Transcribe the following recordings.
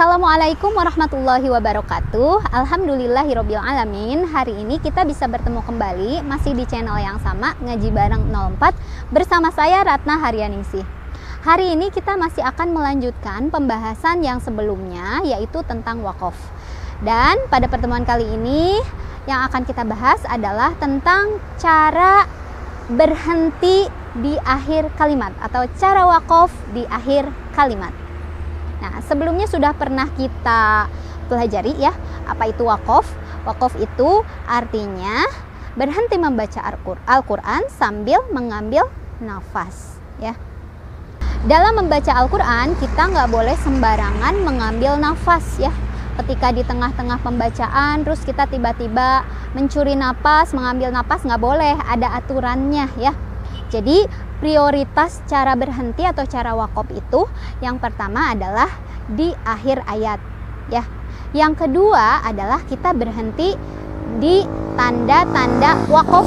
Assalamualaikum warahmatullahi wabarakatuh. Alhamdulillahirabbil alamin. Hari ini kita bisa bertemu kembali masih di channel yang sama, Ngaji Bareng 04, bersama saya Ratna Haryaningsih. Hari ini kita masih akan melanjutkan pembahasan yang sebelumnya, yaitu tentang wakaf. Dan pada pertemuan kali ini yang akan kita bahas adalah tentang cara berhenti di akhir kalimat atau cara wakaf di akhir kalimat. Nah, sebelumnya sudah pernah kita pelajari ya, apa itu wakaf? Wakaf itu artinya berhenti membaca Al-Quran sambil mengambil nafas ya. Dalam membaca Al-Quran kita nggak boleh sembarangan mengambil nafas ya. Ketika di tengah-tengah pembacaan terus kita tiba-tiba mencuri napas, mengambil napas, nggak boleh, ada aturannya ya. Jadi prioritas cara berhenti atau cara wakaf itu yang pertama adalah di akhir ayat ya. Yang kedua adalah kita berhenti di tanda-tanda wakaf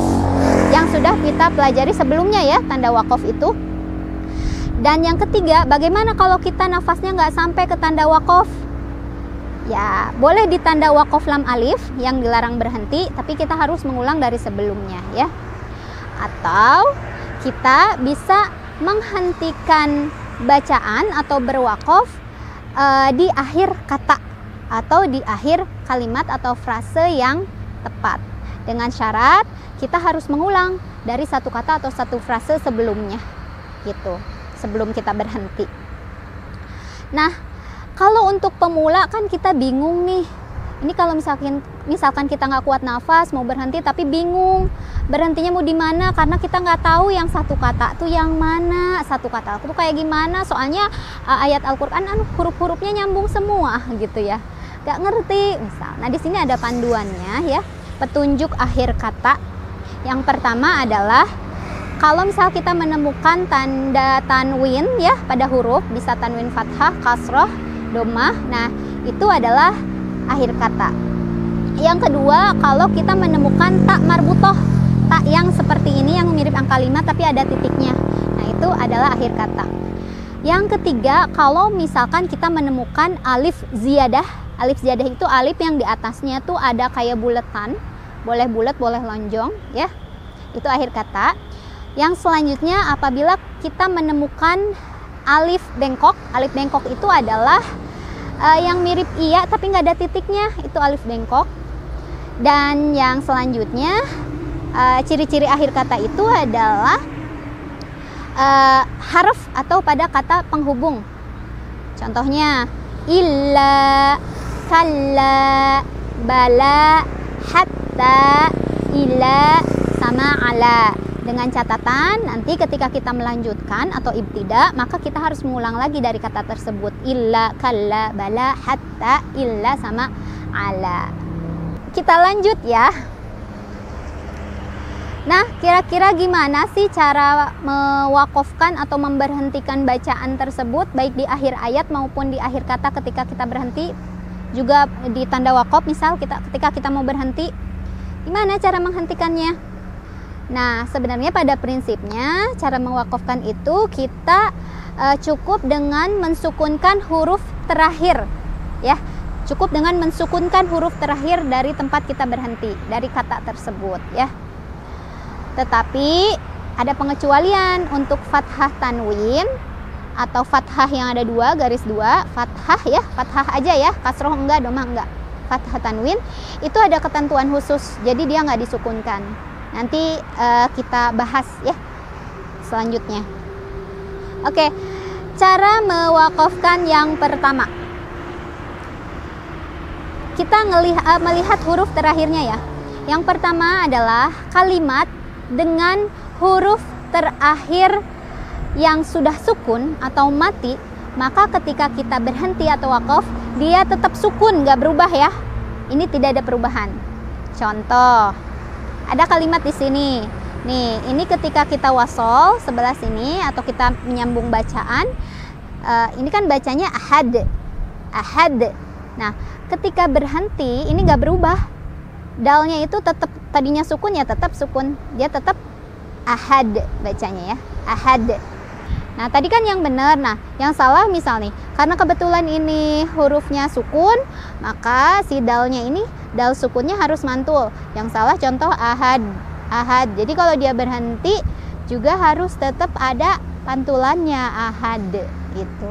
yang sudah kita pelajari sebelumnya ya, tanda wakaf itu. Dan yang ketiga, bagaimana kalau kita nafasnya nggak sampai ke tanda wakaf? Ya, boleh di tanda wakaf lam alif yang dilarang berhenti, tapi kita harus mengulang dari sebelumnya ya. Atau kita bisa menghentikan bacaan atau berwakaf di akhir kata atau di akhir kalimat atau frase yang tepat, dengan syarat kita harus mengulang dari satu kata atau satu frase sebelumnya gitu, sebelum kita berhenti. Nah, kalau untuk pemula kan kita bingung nih. Ini kalau misalkan kita nggak kuat nafas mau berhenti tapi bingung berhentinya mau di mana, karena kita nggak tahu yang satu kata tuh yang mana, satu kata tuh kayak gimana. Soalnya ayat Al-Quran huruf-hurufnya nyambung semua gitu ya, nggak ngerti misal. Nah, di sini ada panduannya ya, petunjuk akhir kata. Yang pertama adalah kalau misal kita menemukan tanda tanwin ya pada huruf, bisa tanwin fathah, kasroh, dhammah. Nah, itu adalah akhir kata. Yang kedua, kalau kita menemukan tak marbutoh, tak yang seperti ini yang mirip angka 5 tapi ada titiknya, nah itu adalah akhir kata. Yang ketiga, kalau misalkan kita menemukan alif ziyadah. Alif ziyadah itu alif yang di atasnya tuh ada kayak buletan, boleh bulat boleh lonjong ya, itu akhir kata. Yang selanjutnya, apabila kita menemukan alif bengkok. Alif bengkok itu adalah yang mirip iya tapi nggak ada titiknya, itu alif bengkok. Dan yang selanjutnya, ciri-ciri akhir kata itu adalah harf atau pada kata penghubung. Contohnya illa, kalla, bala, hatta, ila, sama ala. Dengan catatan nanti ketika kita melanjutkan atau ibtida, maka kita harus mengulang lagi dari kata tersebut. Illa, kalla, bala, hatta, illa, sama ala. Kita lanjut ya. Nah, kira-kira gimana sih cara mewakafkan atau memberhentikan bacaan tersebut, baik di akhir ayat maupun di akhir kata ketika kita berhenti, juga di tanda wakaf misal ketika kita mau berhenti, gimana cara menghentikannya? Nah, sebenarnya pada prinsipnya cara mewakafkan itu kita cukup dengan mensukunkan huruf terakhir ya. Cukup dengan mensukunkan huruf terakhir dari tempat kita berhenti, dari kata tersebut ya. Tetapi ada pengecualian untuk fathah tanwin atau fathah yang ada dua, garis dua, fathah ya, fathah aja ya, kasroh enggak, dhammah enggak. Fathah tanwin itu ada ketentuan khusus, jadi dia nggak disukunkan. Nanti kita bahas ya selanjutnya. Oke, cara mewakafkan yang pertama, kita melihat huruf terakhirnya ya. Yang pertama adalah kalimat dengan huruf terakhir yang sudah sukun atau mati, maka ketika kita berhenti atau wakaf, dia tetap sukun, nggak berubah ya. Ini tidak ada perubahan. Contoh, ada kalimat di sini. Nih, ini ketika kita wasol sebelah sini atau kita menyambung bacaan, ini kan bacanya ahad. Ahad. Nah, ketika berhenti ini nggak berubah. Dalnya itu tetap, tadinya sukun ya tetap sukun. Dia tetap ahad bacanya ya. Ahad. Nah, tadi kan yang benar. Nah, yang salah misal nih, karena kebetulan ini hurufnya sukun, maka si dalnya ini, dal sukunnya harus mantul. Yang salah contoh ahad. Ahad. Jadi kalau dia berhenti juga harus tetap ada pantulannya, ahad gitu.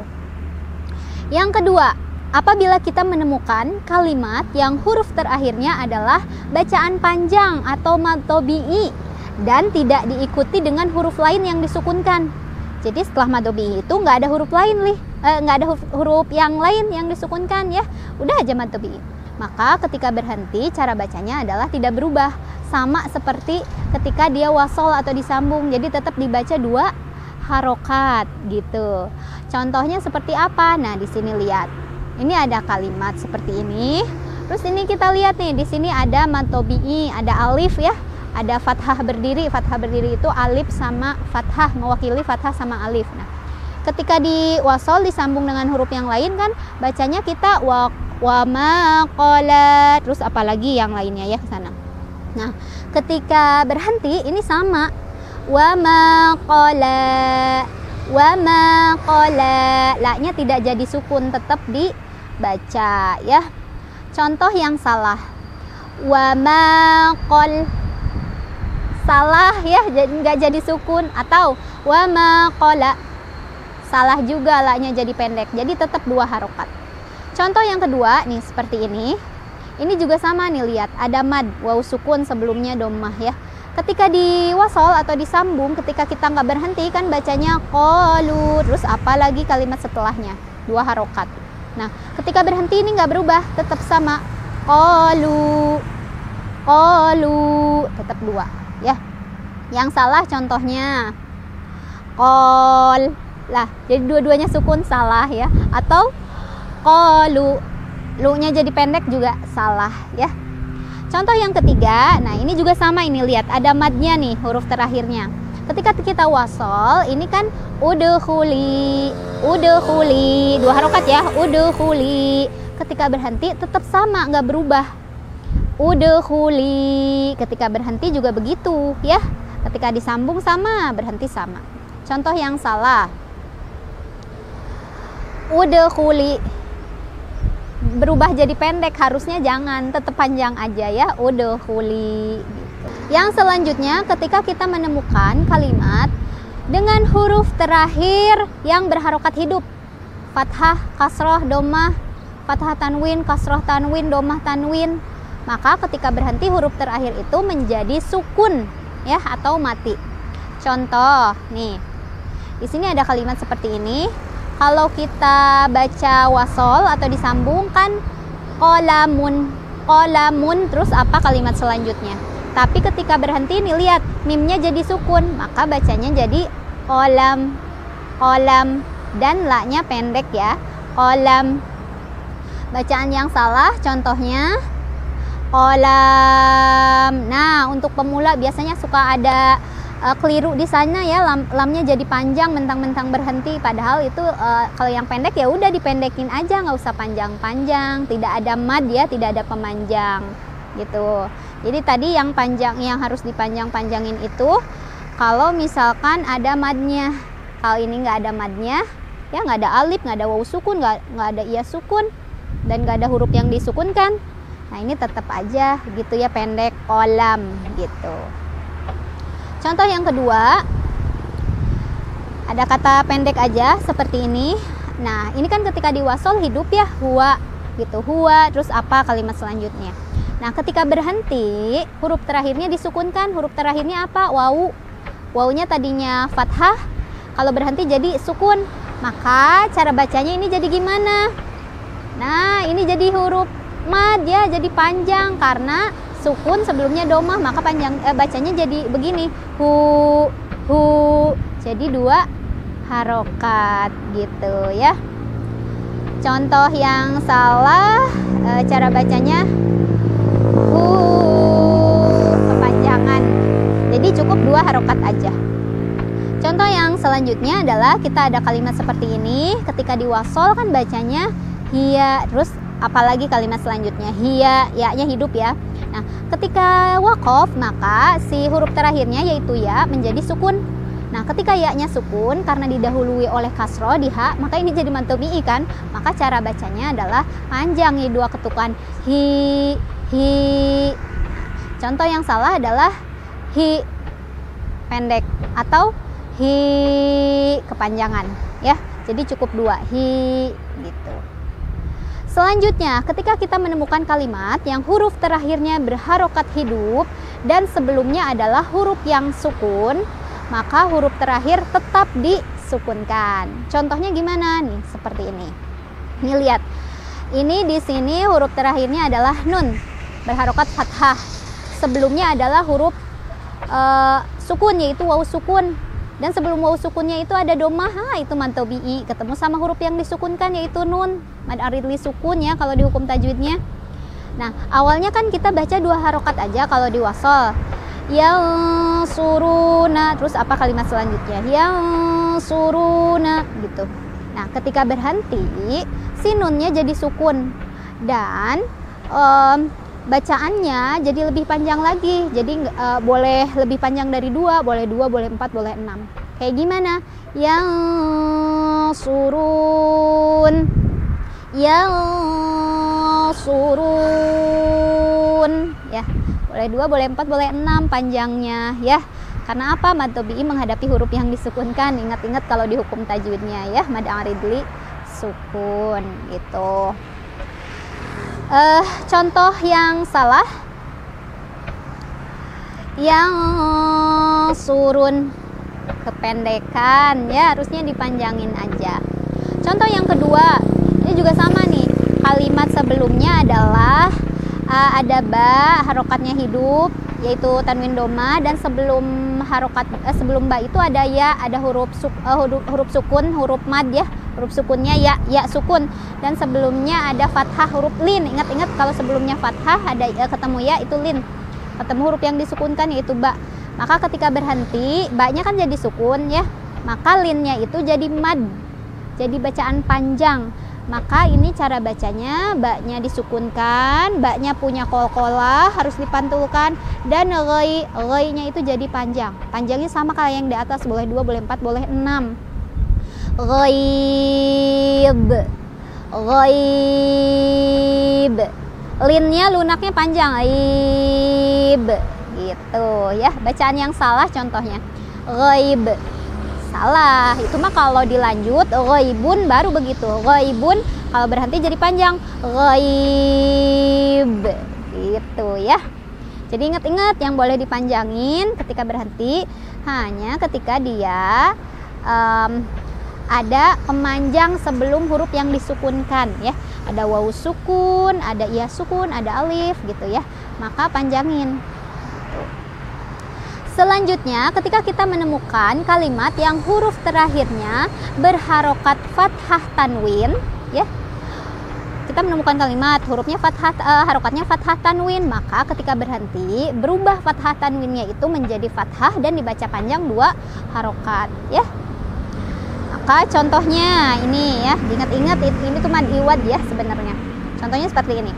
Yang kedua, apabila kita menemukan kalimat yang huruf terakhirnya adalah bacaan panjang atau mad tabi'i dan tidak diikuti dengan huruf lain yang disukunkan. Jadi setelah mad tabi'i itu nggak ada huruf lain nggak ada huruf yang lain yang disukunkan ya, udah aja mad tabi'i. Maka ketika berhenti cara bacanya adalah tidak berubah, sama seperti ketika dia wasol atau disambung, jadi tetap dibaca 2 harokat gitu. Contohnya seperti apa? Nah, di sini lihat. Ini ada kalimat seperti ini. Terus ini kita lihat nih, di sini ada mad tabi'i, ada alif ya. Ada fathah berdiri. Fathah berdiri itu alif sama fathah, mewakili fathah sama alif. Nah, ketika di wasol disambung dengan huruf yang lain kan bacanya kita wa ma qala, terus apalagi yang lainnya ya ke sana. Nah, ketika berhenti ini sama. Wa ma qala. Wa ma qala. La-nya tidak jadi sukun, tetap dibaca ya. Contoh yang salah. Wa ma qal. Salah ya, nggak jadi sukun. Atau wa ma qala. Salah juga, la-nya jadi pendek. Jadi tetap 2 harokat. Contoh yang kedua nih seperti ini. Ini juga sama nih, lihat ada mad, waw sukun sebelumnya dhammah ya. Ketika di wasol atau disambung, ketika kita nggak berhenti kan bacanya qalu, terus apa lagi kalimat setelahnya 2 harokat. Nah, ketika berhenti ini nggak berubah, tetap sama qalu, tetap 2 ya. Yang salah contohnya qol lah, jadi dua-duanya sukun, salah ya. Atau qalu, lu-nya jadi pendek juga salah ya. Contoh yang ketiga, nah ini juga sama, ini lihat ada madnya nih huruf terakhirnya. Ketika kita wasol, ini kan udkhuli, 2 harokat ya, udkhuli. Ketika berhenti tetap sama, nggak berubah. Udkhuli, ketika berhenti juga begitu ya. Ketika disambung sama, berhenti sama. Contoh yang salah. Udkhuli, berubah jadi pendek, harusnya jangan, tetap panjang aja ya, udkhuli gitu. Yang selanjutnya, ketika kita menemukan kalimat dengan huruf terakhir yang berharokat hidup, fathah, kasroh, dhammah, fathah tanwin, kasroh tanwin, dhammah tanwin, maka ketika berhenti huruf terakhir itu menjadi sukun ya, atau mati. Contoh nih, di sini ada kalimat seperti ini. Kalau kita baca wasol atau disambung kan qolamun, terus apa kalimat selanjutnya. Tapi ketika berhenti nih lihat, mimnya jadi sukun, maka bacanya jadi qolam, dan la-nya pendek ya, qolam. Bacaan yang salah contohnya qolam. Nah, untuk pemula biasanya suka ada keliru di sana ya, lamnya jadi panjang mentang-mentang berhenti, padahal itu kalau yang pendek ya udah dipendekin aja, nggak usah panjang-panjang, tidak ada mad ya, tidak ada pemanjang gitu. Jadi tadi yang panjang, yang harus dipanjang-panjangin itu kalau misalkan ada madnya. Kalau ini nggak ada madnya ya, nggak ada alif, nggak ada waw sukun, nggak ada iya sukun, dan nggak ada huruf yang disukunkan, nah ini tetap aja gitu ya, pendek, qolam gitu. Contoh yang kedua, ada kata pendek aja seperti ini. Nah, ini kan ketika di wasol hidup ya, huwa gitu, huwa, terus apa kalimat selanjutnya. Nah, ketika berhenti huruf terakhirnya disukunkan. Huruf terakhirnya apa? Wawu. Wawunya tadinya fathah, kalau berhenti jadi sukun. Maka cara bacanya ini jadi gimana? Nah, ini jadi huruf mad ya, jadi panjang karena sukun sebelumnya dhammah, maka panjang bacanya jadi begini, hu, jadi 2 harokat gitu ya. Contoh yang salah, cara bacanya hu, kepanjangan, jadi cukup 2 harokat aja. Contoh yang selanjutnya adalah kita ada kalimat seperti ini, ketika diwasol kan bacanya hiya, terus apalagi kalimat selanjutnya hiya, ya-nya hidup ya. Nah, ketika waqaf maka si huruf terakhirnya yaitu ya menjadi sukun. Nah, ketika ya-nya sukun karena didahului oleh kasroh di ha, maka ini jadi mad tabi'i kan? Maka cara bacanya adalah panjang nih dua ketukan hi. Contoh yang salah adalah hi pendek atau hi kepanjangan ya. Jadi cukup dua hi gitu. Selanjutnya, ketika kita menemukan kalimat yang huruf terakhirnya berharokat hidup dan sebelumnya adalah huruf yang sukun, maka huruf terakhir tetap disukunkan. Contohnya gimana nih? Seperti ini. Nih lihat. Ini di sini huruf terakhirnya adalah nun, berharokat fathah. Sebelumnya adalah huruf sukun, yaitu waw sukun. Dan sebelum waw sukunnya itu ada domah, itu mad tabi'i, ketemu sama huruf yang disukunkan yaitu nun, mad aridli sukun ya kalau di hukum tajwidnya. Nah, awalnya kan kita baca dua harokat aja kalau di wasol. Yang suruna, terus apa kalimat selanjutnya? Yang suruna gitu. Nah, ketika berhenti, si nunnya jadi sukun dan bacaannya jadi lebih panjang lagi. Jadi boleh lebih panjang dari 2, boleh 2, boleh 4, boleh 6. Kayak gimana? Yang surun, yang surun ya. Boleh 2, boleh 4, boleh 6 panjangnya ya. Karena apa? Mad tabi'i menghadapi huruf yang disukunkan. Ingat-ingat kalau di hukum tajwidnya ya, mad aridli sukun gitu. Contoh yang salah, yang surun kependekan ya, harusnya dipanjangin aja. Contoh yang kedua, ini juga sama nih, kalimat sebelumnya adalah ada ba, harokatnya hidup yaitu tanwin doma, dan sebelum harokat sebelum ba itu ada ya, ada huruf sukun, huruf mad ya. Huruf sukunnya ya sukun, dan sebelumnya ada fathah huruf lin. Ingat-ingat kalau sebelumnya fathah ada ketemu ya, itu lin. Ketemu huruf yang disukunkan yaitu ba. Maka ketika berhenti, ba-nya kan jadi sukun ya. Maka linnya itu jadi mad. Jadi bacaan panjang. Maka ini cara bacanya, ba-nya disukunkan, ba-nya punya qalqalah, harus dipantulkan, dan ghai-nya itu jadi panjang. Panjangnya sama kayak yang di atas, boleh 2, boleh 4, boleh 6. Ghaib, ghaib, linnya lunaknya panjang, ghaib gitu ya. Bacaan yang salah contohnya ghaib, salah itu mah kalau dilanjut ghaibun baru begitu. Ghaibun kalau berhenti jadi panjang, ghaib gitu ya. Jadi ingat-ingat yang boleh dipanjangin ketika berhenti hanya ketika dia ada pemanjang sebelum huruf yang disukunkan ya. Ada waw sukun, ada iya sukun, ada alif gitu ya. Maka panjangin. Selanjutnya, ketika kita menemukan kalimat yang huruf terakhirnya berharokat fathah tanwin ya. Kita menemukan kalimat hurufnya fathah, harokatnya fathah tanwin, maka ketika berhenti berubah fathah tanwinnya itu menjadi fathah dan dibaca panjang 2 harokat ya. Maka contohnya ini ya, diingat-ingat ini tuh mad iwad ya sebenarnya. Contohnya seperti ini.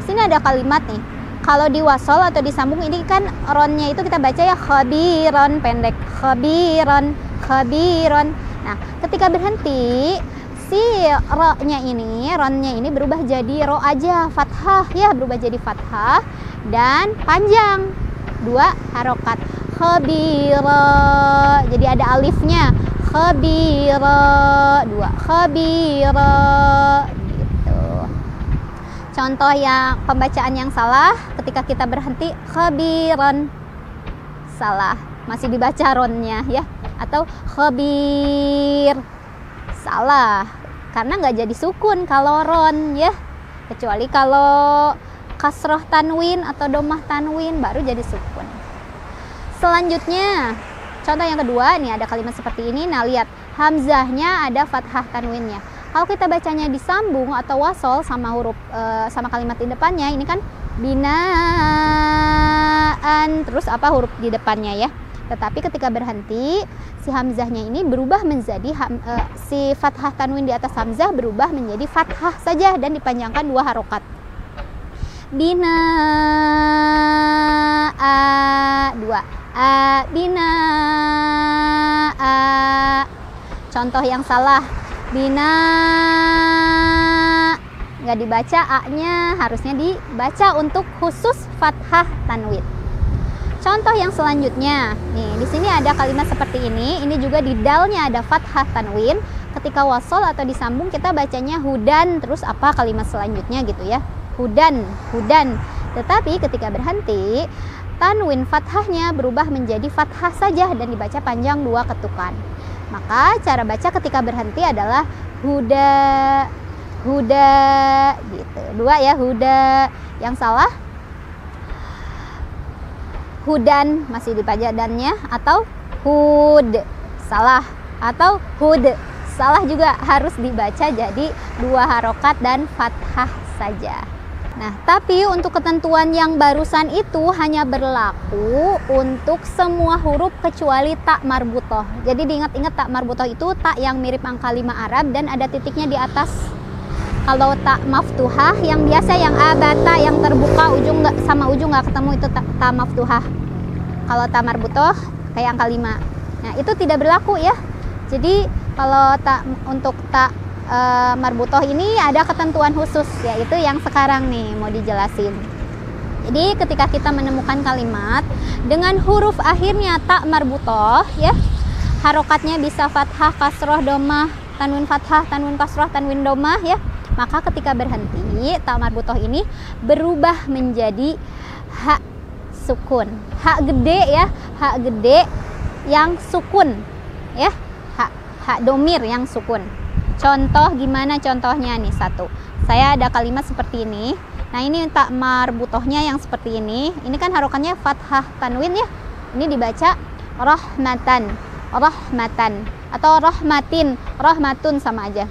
Sini ada kalimat nih. Kalau di wasol atau disambung ini kan ronnya itu kita baca ya khabiron, pendek khabiron, khabiron. Nah, ketika berhenti si ro-nya ini, ronnya ini berubah jadi ro aja, fathah ya, berubah jadi fathah dan panjang 2 harokat. Khabira, jadi ada alifnya. Khabira 2, khabira gitu. Contoh yang pembacaan yang salah ketika kita berhenti khabiron, salah, masih dibaca ronnya ya. Atau khabir, salah karena nggak jadi sukun kalau ron ya, kecuali kalau kasroh tanwin atau domah tanwin baru jadi sukun. Selanjutnya contoh yang kedua, nih ada kalimat seperti ini. Nah, lihat hamzahnya ada fathah tanwinnya. Kalau kita bacanya disambung atau wasol sama huruf sama kalimat di depannya, ini kan binaan, terus apa huruf di depannya ya. Tetapi ketika berhenti, si hamzahnya ini berubah menjadi si fathah tanwin di atas hamzah berubah menjadi fathah saja dan dipanjangkan 2 harokat. Binaa 2, binaa Contoh yang salah, bina, nggak dibaca A-nya, harusnya dibaca untuk khusus fathah tanwin. Contoh yang selanjutnya, nih di sini ada kalimat seperti ini juga di dalnya ada fathah tanwin. Ketika wasol atau disambung kita bacanya hudan, terus apa kalimat selanjutnya gitu ya, hudan, hudan. Tetapi ketika berhenti, tanwin fathahnya berubah menjadi fathah saja dan dibaca panjang 2 ketukan. Maka cara baca ketika berhenti adalah huda, huda gitu. 2 ya, huda. Yang salah hudan, masih dibaca dannya, atau hud, salah, atau hud, salah juga, harus dibaca jadi 2 harokat dan fathah saja. Nah, tapi untuk ketentuan yang barusan itu hanya berlaku untuk semua huruf kecuali tak marbutoh. Jadi diingat-ingat, tak marbutoh itu tak yang mirip angka 5 Arab dan ada titiknya di atas. Kalau tak maftuhah yang biasa, yang abata, yang terbuka ujung sama ujung nggak ketemu, itu tak maftuhah. Kalau tak marbutoh kayak angka 5. Nah, itu tidak berlaku ya. Jadi kalau untuk tak marbutoh ini ada ketentuan khusus, yaitu yang sekarang nih mau dijelasin. Jadi ketika kita menemukan kalimat dengan huruf akhirnya tak marbutoh ya, harokatnya bisa fathah, kasroh, domah, tanwin fathah, tanwin kasroh, tanwin domah ya. Maka ketika berhenti, tak marbutoh ini berubah menjadi hak sukun, hak gede ya, hak gede yang sukun ya, hak domir yang sukun. Contoh gimana contohnya nih? 1, saya ada kalimat seperti ini. Nah, ini tak marbutohnya yang seperti ini. Ini kan harokannya fathah tanwin ya. Ini dibaca rahmatan, rahmatan, atau rahmatin, rahmatun, sama aja.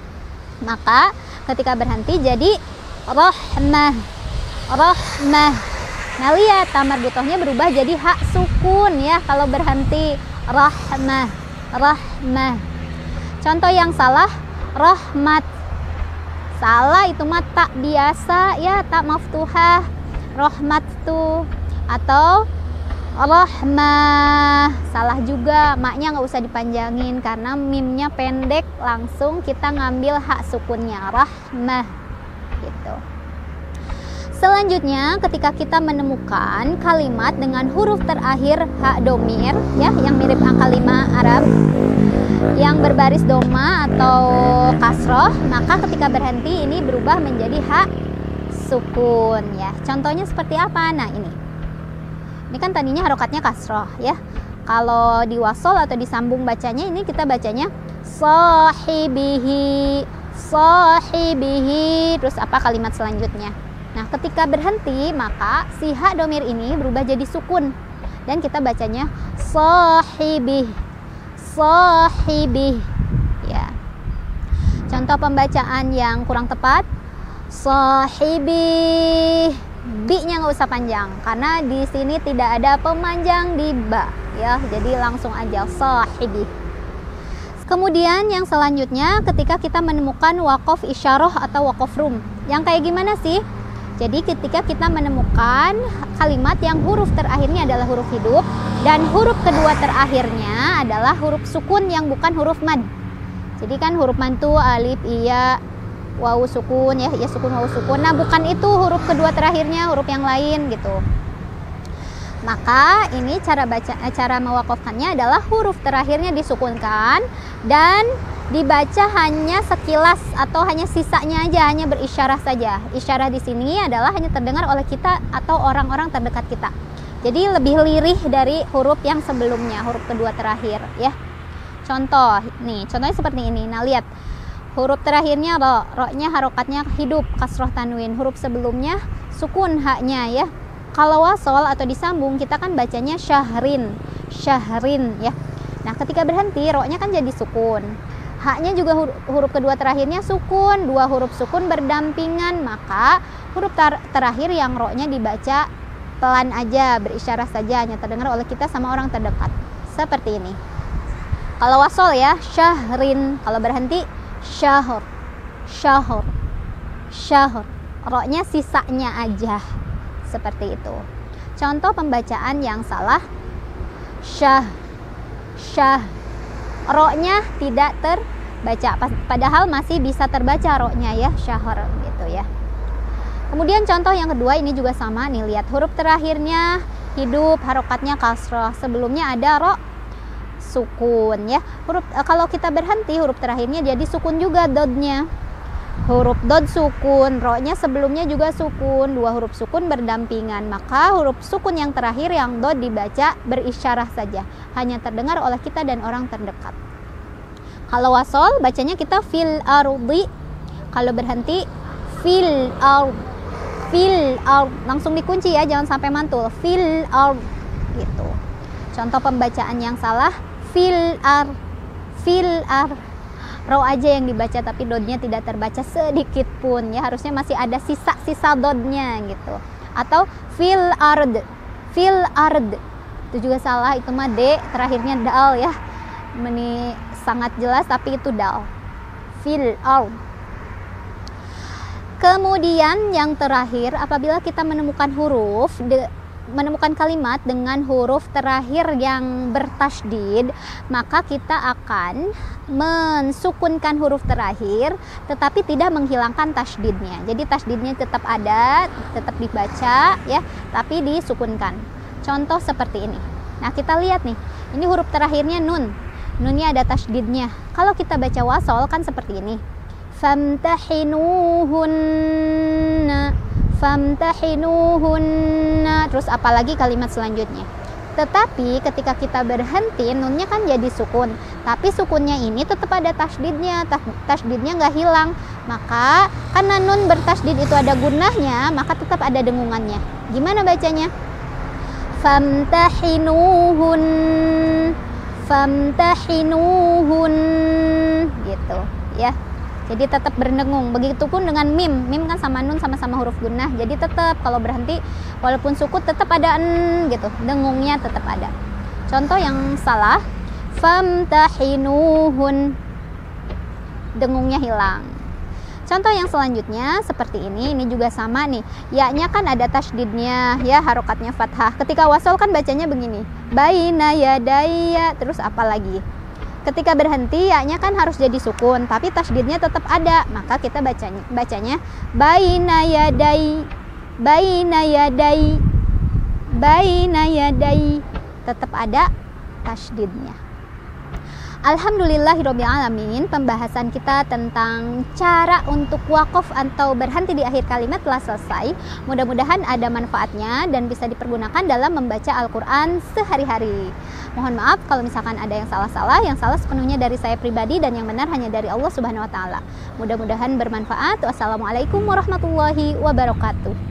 Maka ketika berhenti jadi rahmah, rahmah. Nah, lihat tak marbutohnya berubah jadi hak sukun ya kalau berhenti, rahmah, rahmah. Contoh yang salah, rahmat, salah, itu mah tak biasa ya, tak maftuhah, rahmat tuh. Atau rahmah, salah juga, maknya nggak usah dipanjangin karena mimnya pendek, langsung kita ngambil hak sukunnya, rahmah gitu. Selanjutnya ketika kita menemukan kalimat dengan huruf terakhir hak domir ya, yang mirip angka 5 Arab, yang berbaris doma atau kasroh, maka ketika berhenti ini berubah menjadi hak sukun ya. Contohnya seperti apa? Nah, ini kan tadinya harokatnya kasroh ya. Kalau di wasol atau disambung bacanya, ini kita bacanya sahibihi, sahibihi, terus apa kalimat selanjutnya. Nah, ketika berhenti maka si hak domir ini berubah jadi sukun dan kita bacanya sahibih, sahibih ya. Contoh pembacaan yang kurang tepat, sahibih, bi-nya nggak usah panjang karena di sini tidak ada pemanjang di ba ya, jadi langsung aja sahibih. Kemudian yang selanjutnya ketika kita menemukan waqaf isyarah atau waqaf rum, yang kayak gimana sih? Jadi ketika kita menemukan kalimat yang huruf terakhirnya adalah huruf hidup dan huruf kedua terakhirnya adalah huruf sukun yang bukan huruf mad. Jadi kan huruf mad itu alif, iya, wawu sukun ya, ya sukun, wawu sukun. Nah, bukan itu huruf kedua terakhirnya, huruf yang lain gitu. Maka ini cara mewakafkannya adalah huruf terakhirnya disukunkan dan dibaca hanya sekilas atau hanya sisanya aja, hanya berisyarah saja. Isyarah di sini adalah hanya terdengar oleh kita atau orang-orang terdekat kita. Jadi lebih lirih dari huruf yang sebelumnya, huruf kedua terakhir ya. Contoh nih, contohnya seperti ini. Nah, lihat. Huruf terakhirnya ro, ro-nya harokatnya hidup, kasroh tanwin. Huruf sebelumnya sukun haknya ya. Kalau wasol atau disambung kita kan bacanya syahrin, syahrin ya. Nah, ketika berhenti ro-nya kan jadi sukun. Haknya juga huruf kedua terakhirnya sukun, 2 huruf sukun berdampingan, maka huruf terakhir yang ro-nya dibaca pelan aja, berisyarah saja, hanya terdengar oleh kita sama orang terdekat. Seperti ini. Kalau wasol ya, syahrin. Kalau berhenti, syahr, syahr, syahr. Ro-nya sisanya aja. Seperti itu. Contoh pembacaan yang salah, syah, syah, ro-nya tidak terbaca, padahal masih bisa terbaca ro-nya ya, syahr gitu ya. Kemudian contoh yang kedua ini juga sama nih, lihat huruf terakhirnya hidup, harokatnya kasroh, sebelumnya ada ro sukun ya. Kalau kita berhenti huruf terakhirnya jadi sukun juga dodnya. Huruf dod sukun, ro-nya sebelumnya juga sukun, dua huruf sukun berdampingan, maka huruf sukun yang terakhir yang dod dibaca berisyarah saja, hanya terdengar oleh kita dan orang terdekat. Kalau wasol bacanya kita fil ardi, kalau berhenti fil ard, fil ard, langsung dikunci ya, jangan sampai mantul, fil ard gitu. Contoh pembacaan yang salah, fil ard, fil ard, ro aja yang dibaca tapi dodnya tidak terbaca sedikit pun ya, harusnya masih ada sisa dodnya gitu. Atau fil ard, fil ard, itu juga salah, itu mah d terakhirnya dal ya, ini sangat jelas tapi itu dal, fil ard. Kemudian yang terakhir, apabila kita menemukan menemukan kalimat dengan huruf terakhir yang bertasydid, maka kita akan mensukunkan huruf terakhir tetapi tidak menghilangkan tasydidnya. Jadi tasydidnya tetap ada, tetap dibaca ya, tapi disukunkan. Contoh seperti ini. Nah, kita lihat nih. Ini huruf terakhirnya nun. Nunnya ada tasydidnya. Kalau kita baca wasol kan seperti ini. Famtahinuhunna, famtahinuhunna, terus apalagi kalimat selanjutnya. Tetapi ketika kita berhenti, nunnya kan jadi sukun, tapi sukunnya ini tetap ada tasydidnya, tasydidnya nggak hilang. Maka karena nun bertasydid itu ada gunnahnya, maka tetap ada dengungannya. Gimana bacanya? Famtahinuhun, famtahinuhun gitu ya. Jadi tetap berdengung. Begitupun dengan mim. Mim kan sama nun sama-sama huruf gunnah. Jadi tetap kalau berhenti walaupun sukut tetap ada gitu. Dengungnya tetap ada. Contoh yang salah, famtahinuhun. Dengungnya hilang. Contoh yang selanjutnya seperti ini juga sama nih. Ya-nya kan ada tasydidnya ya, harokatnya fathah. Ketika wasol kan bacanya begini. Baina yadayya, terus apa lagi? Ketika berhenti ya-nya kan harus jadi sukun, tapi tasydidnya tetap ada, maka kita bacanya baina yadai, baina yadai, baina yadai, tetap ada tasydidnya. Alhamdulillahirabbil alamin, pembahasan kita tentang cara untuk wakaf atau berhenti di akhir kalimat telah selesai. Mudah-mudahan ada manfaatnya dan bisa dipergunakan dalam membaca Al-Qur'an sehari-hari. Mohon maaf kalau misalkan ada yang salah-salah, yang salah sepenuhnya dari saya pribadi dan yang benar hanya dari Allah Subhanahu wa taala. Mudah-mudahan bermanfaat. Wassalamualaikum warahmatullahi wabarakatuh.